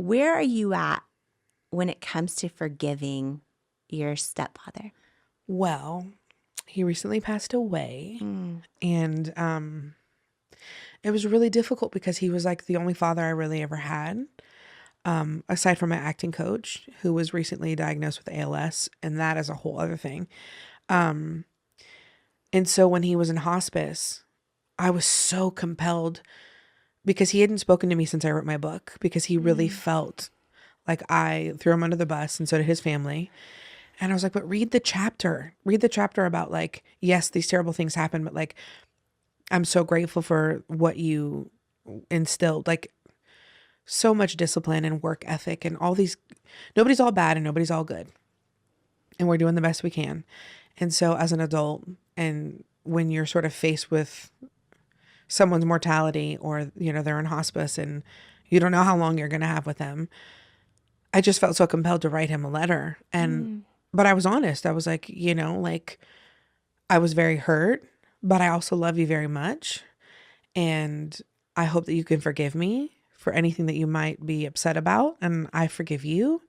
where are you at when it comes to forgiving your stepfather? Well, he recently passed away, and it was really difficult because he was like the only father I really ever had, aside from my acting coach, who was recently diagnosed with ALS, and that is a whole other thing. And so when he was in hospice, I was so compelled because he hadn't spoken to me since I wrote my book, because he really felt like I threw him under the bus, and so did his family. And I was like, but read the chapter about like, yes, these terrible things happen, but like, I'm so grateful for what you instilled, like so much discipline and work ethic and all these, nobody's all bad and nobody's all good. And we're doing the best we can. And so as an adult, and when you're sort of faced with someone's mortality, or, you know, they're in hospice and you don't know how long you're going to have with them, I just felt so compelled to write him a letter. And, but I was honest. I was like, you know, like I was very hurt, but I also love you very much. And I hope that you can forgive me for anything that you might be upset about. And I forgive you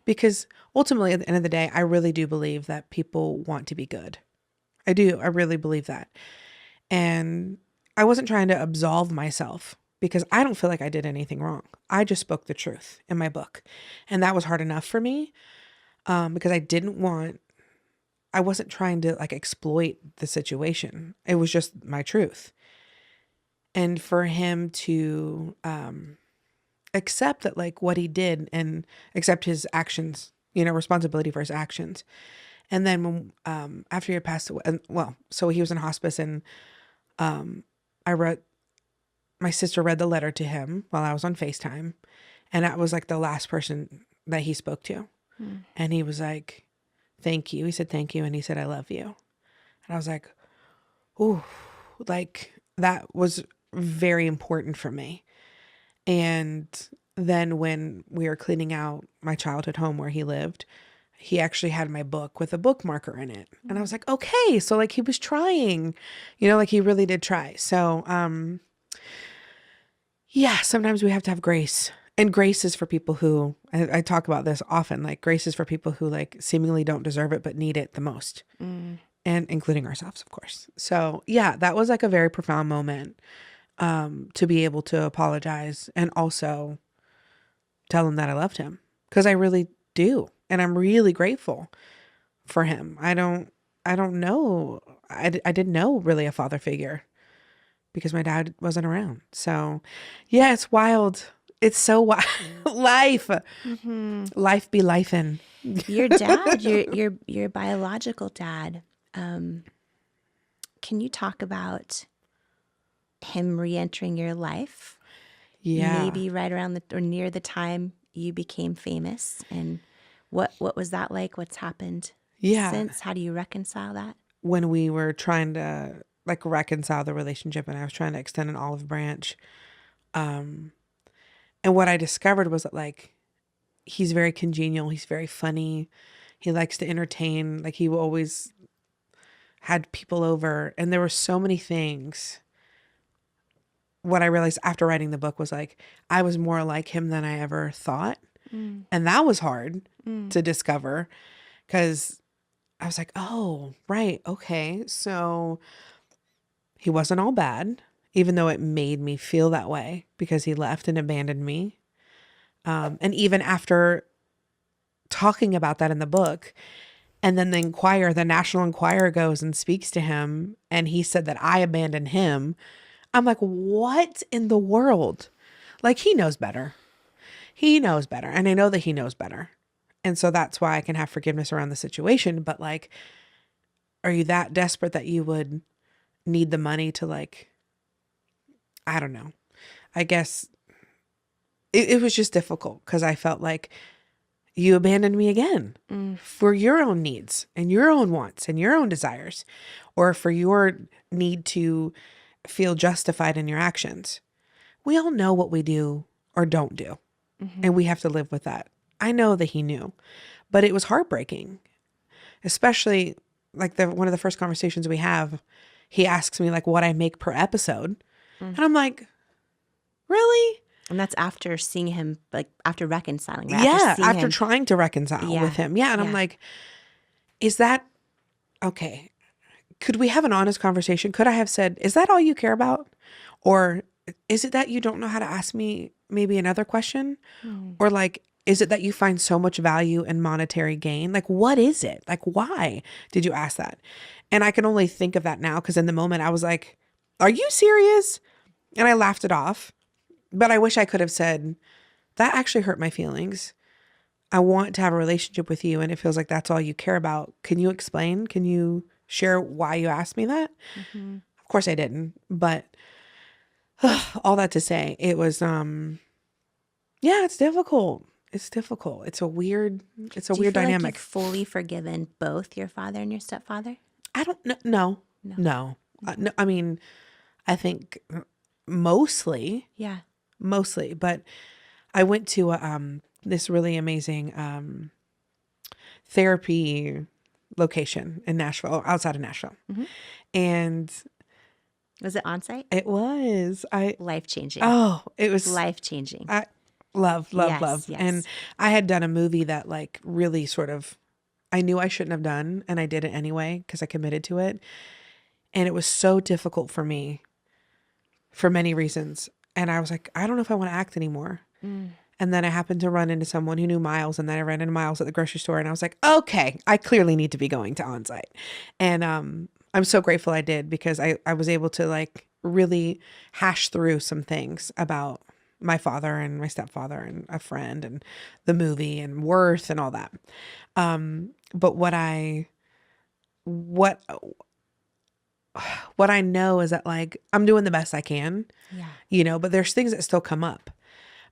because ultimately at the end of the day, I really do believe that people want to be good. I do. I really believe that. And I wasn't trying to absolve myself because I don't feel like I did anything wrong. I just spoke the truth in my book. And that was hard enough for me, because I wasn't trying to like exploit the situation. It was just my truth. And for him to accept that, like, what he did, and accept his actions, you know, responsibility for his actions. And then when, after he had passed away, and so he was in hospice, and my sister read the letter to him while I was on FaceTime. And I was like the last person that he spoke to. And he was like, thank you. He said, thank you. And he said, I love you. And I was like, ooh, like that was very important for me. And then when we were cleaning out my childhood home where he lived, he actually had my book with a bookmarker in it. And I was like, okay. So like he was trying, you know, like he really did try. So, yeah, sometimes we have to have grace. And grace is for people who, I talk about this often, like grace is for people who like seemingly don't deserve it, but need it the most. And including ourselves, of course. So yeah, that was like a very profound moment, to be able to apologize and also tell him that I loved him, because I really do. And I'm really grateful for him. I don't know. I didn't know really a father figure because my dad wasn't around. So yeah, it's wild. It's so wild. Life be lifing. Your dad, your biological dad, can you talk about him re-entering your life? Yeah. Maybe right around or near the time you became famous, and what was that like? What's happened since? How do you reconcile that? When we were trying to like reconcile the relationship, and I was trying to extend an olive branch, and what I discovered was that like he's very congenial, he's very funny, he likes to entertain, like he always had people over, and there were so many things. What I realized after writing the book was like I was more like him than I ever thought. And that was hard to discover, because I was like, oh, right. Okay. So he wasn't all bad, even though it made me feel that way because he left and abandoned me. And even after talking about that in the book, and then the National Enquirer goes and speaks to him, and he said that I abandoned him. I'm like, what in the world? Like, he knows better. He knows better. And I know that he knows better. And so that's why I can have forgiveness around the situation. But like, are you that desperate that you would need the money to like, I don't know. I guess it was just difficult because I felt like you abandoned me again for your own needs and your own wants and your own desires, or for your need to feel justified in your actions. We all know what we do or don't do. And we have to live with that. I know that he knew, but it was heartbreaking, especially like one of the first conversations we have, he asks me like what I make per episode. And I'm like, really? And that's after seeing him, like after reconciling, right? After trying to reconcile with him. Yeah. And I'm like, is that okay? Could we have an honest conversation? Could I have said, is that all you care about? Or is it that you don't know how to ask me maybe another question? Or like, is it that you find so much value in monetary gain? Like, what is it? Like, why did you ask that? And I can only think of that now because in the moment I was like, are you serious? And I laughed it off. But I wish I could have said, that actually hurt my feelings. I want to have a relationship with you and it feels like that's all you care about. Can you explain? Can you share why you asked me that? Of course I didn't. But all that to say, it was, it's difficult. It's difficult. It's a weird dynamic. Like you've fully forgiven both your father and your stepfather? I don't know. No. No. I mean, I think mostly. Yeah. Mostly. But I went to this really amazing therapy location in Nashville, outside of Nashville. And was it on site? it was. Life-changing. Oh, it was life-changing. I love. Yes. And I had done a movie that like really sort of, I knew I shouldn't have done, and I did it anyway because I committed to it. And it was so difficult for me for many reasons. And I was like, I don't know if I want to act anymore. And then I happened to run into someone who knew Miles, and then I ran into Miles at the grocery store, and I was like, okay, I clearly need to be going to onsite. And I'm so grateful I did because I was able to like really hash through some things about my father and my stepfather and a friend and the movie and Worth and all that. But what I know is that like I'm doing the best I can, but there's things that still come up.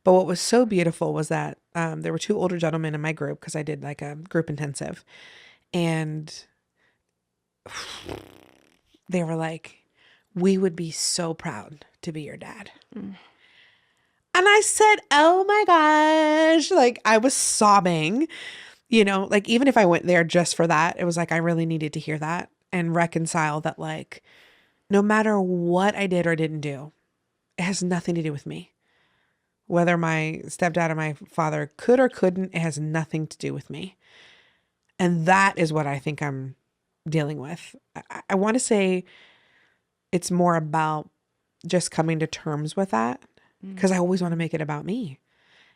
But what was so beautiful was that there were two older gentlemen in my group because I did like a group intensive, and they were like, we would be so proud to be your dad. And I said, oh my gosh, like I was sobbing, like even if I went there just for that, it was like I really needed to hear that and reconcile that, like, no matter what I did or didn't do, it has nothing to do with me. Whether my stepdad or my father could or couldn't, it has nothing to do with me. And that is what I think I'm dealing with. I want to say it's more about just coming to terms with that because I always want to make it about me.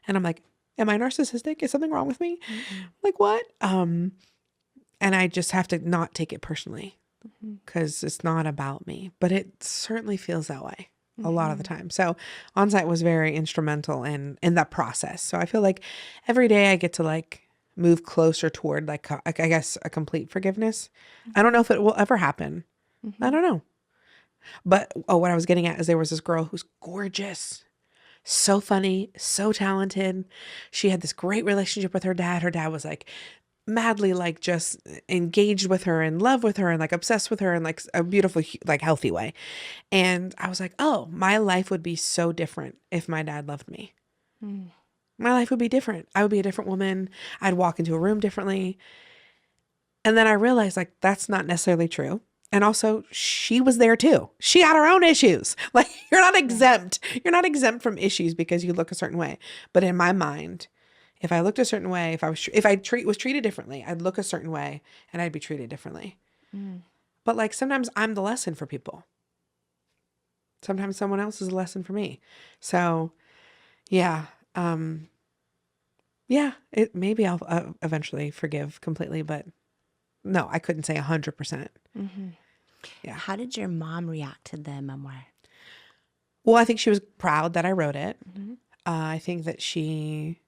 And I'm like, am I narcissistic? Is something wrong with me? Like what? And I just have to not take it personally because it's not about me, but it certainly feels that way a lot of the time. So onsite was very instrumental in that process. So I feel like every day I get to like move closer toward like, I guess, a complete forgiveness. I don't know if it will ever happen. I don't know. But what I was getting at is there was this girl who's gorgeous, so funny, so talented. She had this great relationship with her dad. Her dad was like madly like just engaged with her, in love with her, and like obsessed with her in like a beautiful, like healthy way. And I was like, oh, my life would be so different if my dad loved me. My life would be different. I would be a different woman. I'd walk into a room differently. And then I realized like that's not necessarily true. And also she was there too. She had her own issues. Like you're not exempt. You're not exempt from issues because you look a certain way. But in my mind, if I looked a certain way, if I was treated differently, I'd look a certain way and I'd be treated differently. But like sometimes I'm the lesson for people. Sometimes someone else is a lesson for me. So yeah. Maybe I'll eventually forgive completely, but no, I couldn't say 100%. Yeah. How did your mom react to the memoir? Well, I think she was proud that I wrote it. I think that she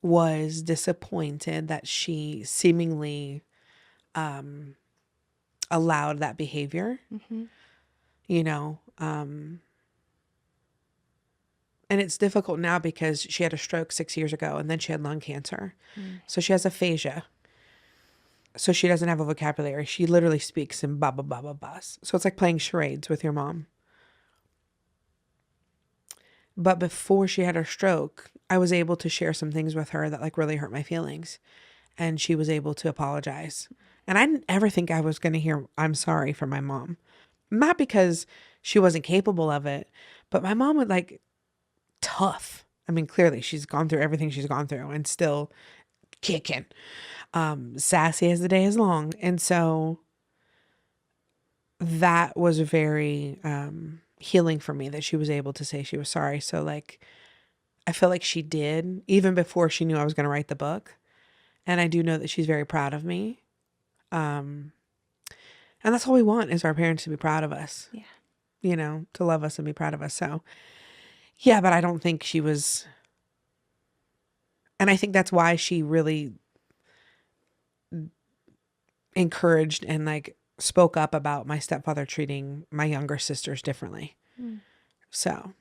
was disappointed that she seemingly allowed that behavior, and it's difficult now because she had a stroke 6 years ago and then she had lung cancer. So she has aphasia. So she doesn't have a vocabulary. She literally speaks in ba ba ba ba bas. So it's like playing charades with your mom. But before she had her stroke, I was able to share some things with her that like really hurt my feelings. And she was able to apologize. And I didn't ever think I was going to hear, I'm sorry from my mom. Not because she wasn't capable of it, but my mom would like tough. I mean, clearly she's gone through everything she's gone through and still kicking. Sassy as the day is long. And so that was very healing for me that she was able to say she was sorry. So like, I feel like she did even before she knew I was going to write the book. And I do know that she's very proud of me. And that's all we want is our parents to be proud of us. Yeah. You know, to love us and be proud of us. So yeah, but I don't think she was. And I think that's why she really encouraged and like spoke up about my stepfather treating my younger sisters differently. So,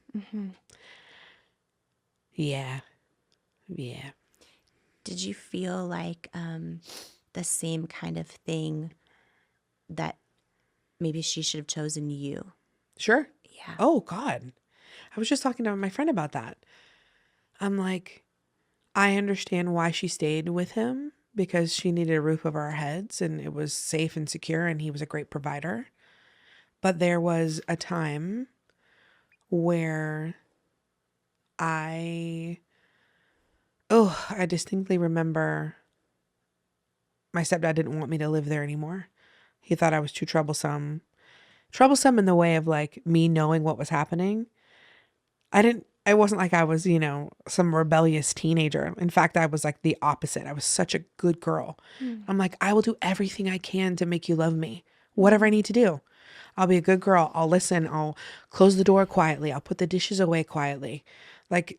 yeah. Did you feel like the same kind of thing that maybe she should have chosen you? Sure. Yeah. Oh, God. I was just talking to my friend about that. I'm like, I understand why she stayed with him because she needed a roof over our heads and it was safe and secure and he was a great provider. But there was a time where I distinctly remember my stepdad didn't want me to live there anymore. He thought I was too troublesome. Troublesome in the way of like me knowing what was happening. I wasn't like I was, you know, some rebellious teenager. In fact, I was like the opposite. I was such a good girl. I'm like, I will do everything I can to make you love me. Whatever I need to do. I'll be a good girl. I'll listen. I'll close the door quietly. I'll put the dishes away quietly. Like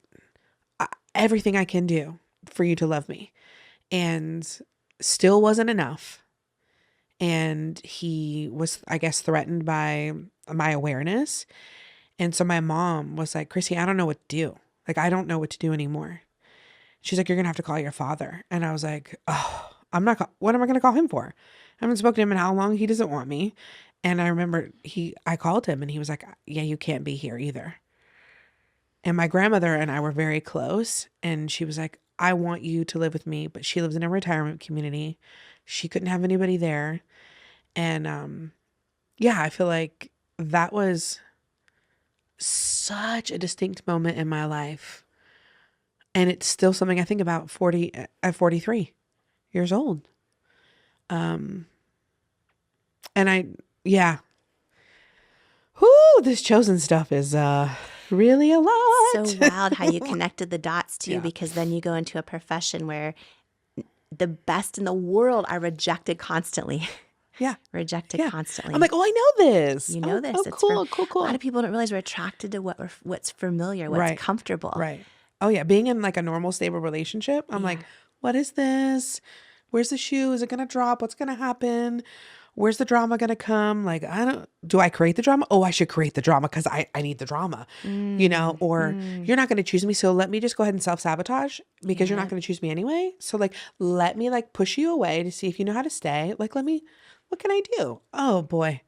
everything I can do for you to love me. And still wasn't enough. And he was, I guess, threatened by my awareness. And so my mom was like, Chrissy, I don't know what to do. Like, I don't know what to do anymore. She's like, you're going to have to call your father. And I was like, oh, what am I going to call him for? I haven't spoken to him in how long? He doesn't want me. And I remember I called him and he was like, yeah, you can't be here either. And my grandmother and I were very close. And she was like, I want you to live with me. But she lives in a retirement community. She couldn't have anybody there. And yeah, I feel like that was such a distinct moment in my life. And it's still something I think about at 43 years old. And this chosen stuff is really a lot. So wild how you connected the dots too, because then you go into a profession where the best in the world are rejected constantly. Yeah. Constantly. I'm like, oh, I know this. You know this. Oh, It's cool. A lot of people don't realize we're attracted to what's familiar, what's comfortable. Right. Oh, yeah. Being in like a normal, stable relationship, I'm like, what is this? Where's the shoe? Is it going to drop? What's going to happen? Where's the drama going to come? Like, do I create the drama? Oh, I should create the drama because I need the drama, you know, or you're not going to choose me. So let me just go ahead and self-sabotage because you're not going to choose me anyway. So like, let me like push you away to see if you know how to stay. Like, what can I do? Oh boy.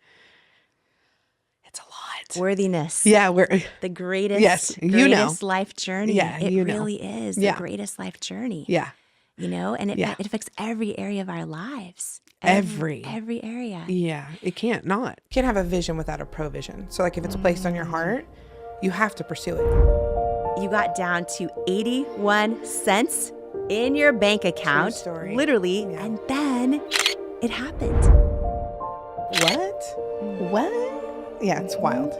It's a lot. Worthiness. Yeah. We're the greatest life journey. Yeah. It really is the greatest life journey. Yeah. You know, and it affects every area of our lives. Every area. Yeah. It can't not. You can't have a vision without a provision. So like if it's placed on your heart, you have to pursue it. You got down to 81 cents in your bank account. True story. Literally. Yeah. And then it happened. What? Yeah, it's wild.